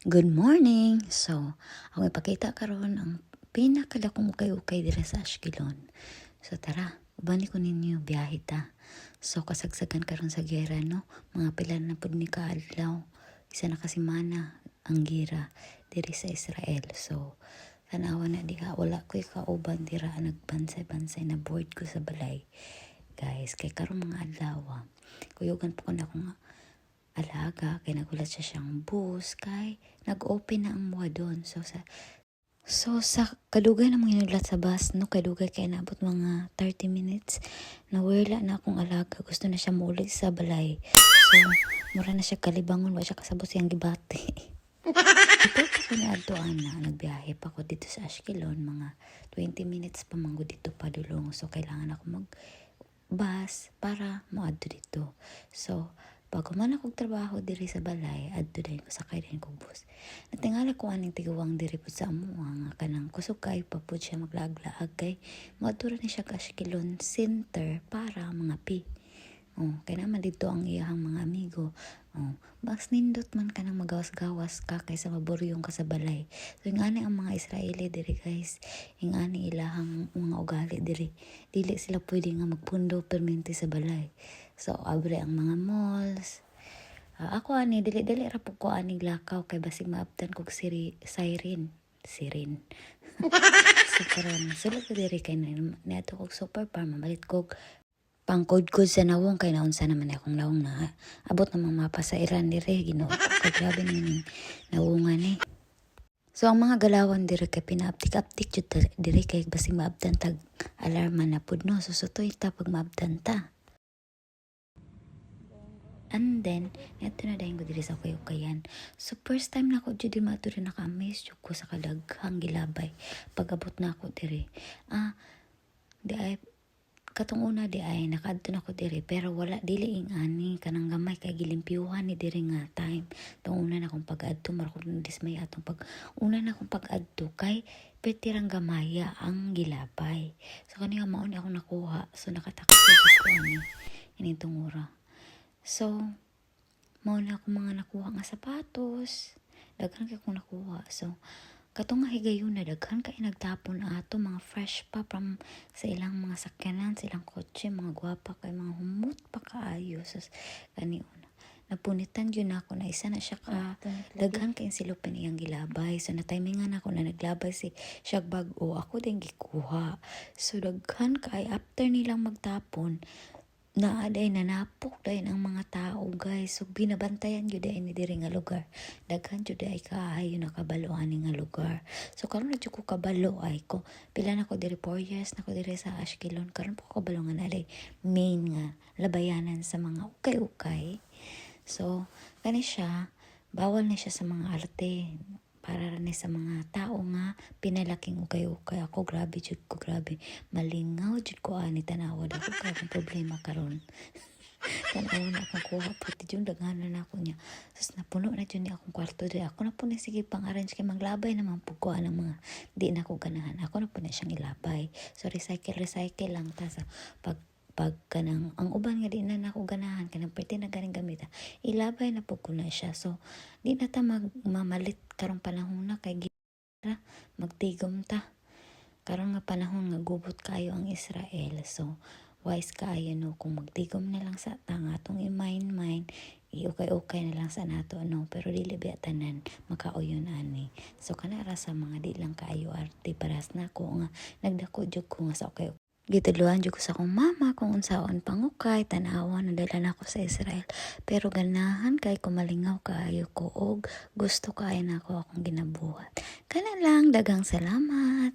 Good morning! So, ako ipakita karon ang pinakadakong ukay-ukay dira sa Ashkelon. So, tara, ubani ko ninyo biyahe ta. So, kasagsagan karon sa gera, no? Mga pila na pud ni kaadlaw. Isa na kasimana ang gira diri sa Israel. So, tanawa na diha, wala ko'y kauban dira, nagbansay-bansay na board ko sa balay. Guys, kay karon mga adlaw, kuyugan po ko na akong alaga, kay nagulat siya siyang bus, kay nag-open na ang mga doon. So sa kadugay na mga hinuglat sa bus, no, kay dugay kay naabot mga 30 minutes, nawala na akong alaga, gusto na siya muli sa balay. So, mura na siya kalibangon, wa siya kasabot siyang gibati. Ito ko ni Adto Ana, nagbiyahe pa ko dito sa Ashkelon, mga 20 minutes pa manggo dito padulong. So, kailangan ako mag-bus para moadto dito. So, pag man akong trabaho diri sa balay, adto din ko sakay din kog bus. Natingala ko aning tiguwang diri pud sa amuha nga kanang kusog kay papud siya maglaag-laag kay moadto ni siya ka Ashkelon Center para mga pi. Kaya naman dito ang iyahang mga amigo. Mas nindot man ka nang magawas-gawas ka kaysa maburyong ka sa balay. So, ingani ang mga Israeli diri guys. Ingani ilahang mga ugali diri. Dili sila pwede nga magpundo perminti sa balay. So, abre ang mga malls. Ako ani, dili-dili ra po ko ani lakaw kay basig maabtan kog siren. So, karon sulod ko diri kay niadto kog super farm, mabalit kog pangkod-kod sa nawong kay naunsa naman akong nawong na abot namang mapa sa Iran dire Ginoo kay grabe naman nawungan eh. So ang mga galawan dire kay pinaaptik-aptik jud dire kay basig maabtan tag alarma na pud no, so sutoy ta pag maabtan ta. And then, neto na dahin ko diri sa ukay-ukayan. So, first time na ako dito mato rin naka-amaze jud ko sa kadaghang gilabay. Pag-abot na ako diri. Di ay katong una di ay nakaadto na ko diri pero wala dili ing ani kanang gamay kay gilimpyuhan ni diri nga time. Tong una na akong pag-adto mar ko dismay atong pag una na akong pag-adto kay petirang gamaya ang gilabay. So kani nga mao ni akong nakuha. So nakatakot ko ani initong ura. So mao na akong mga nakuha nga sapatos. Daghan kay akong nakuha. So katong nga higayon na daghan kay nagtapon ato mga fresh pa from sa ilang mga sakyanan, sa ilang kotse, mga gwapa kay mga humot pa kaayo. So kani una napunitan yun ako na isa na siya ka daghan kay silupin iyang gilabay. So na-timingan ako na naglabay siya bag-o ako din gikuha. So daghan kay after nilang magtapon naaday nanapok dayon ang mga tao guys. So binabantayan jud ay ni diri nga lugar. Daghan jud ay kaayo nakabalo ani nga lugar. So karon na jud ko kabalo ay ko pila na ko diri 4 years na ko diri sa Ashkelon. Karon po ko kabalo nga naday main nga labayanan sa mga ukay-ukay. So kani siya bawal na siya sa mga arte para rin sa mga tao nga pinalaking ukay-ukay. Ako grabe jud ko, grabe malingaw jud ko ani tanawa ako kay problema karon. Tanawa na akong kuha pati jud daghanan na ako niya. Sus napuno na jud ni akong kwarto diri. Ako na po na sige pang-arrange kay maglabay naman pud ko ang mga di na ko ganahan. Ako na po na siyang ilabay. So recycle lang ta sa pag kanang ang uban nga di na nako ganahan kanang pwede na ganing gamit ilabay na pud ko na siya. So di na ta mamalit karong panahon na kay gira magtigom ta karon nga panahon nga gubot kayo ang Israel. So wise kaayo no kung magtigom na lang sa tang atong i-mine iukay-ukay na lang sa nato no, pero dili biya tanan makauyon ani. So kana ra sa mga di lang kaayo arte paras na ko nga nagdako jud ko nga sa ukay gituluan jud ko sa akong mama kung unsaon pangukay tanawa nadala na ako sa Israel pero ganahan kay kumalingaw kaayo ko og gusto kaayo na ako akong ginabuhat. Kana lang, daghang salamat.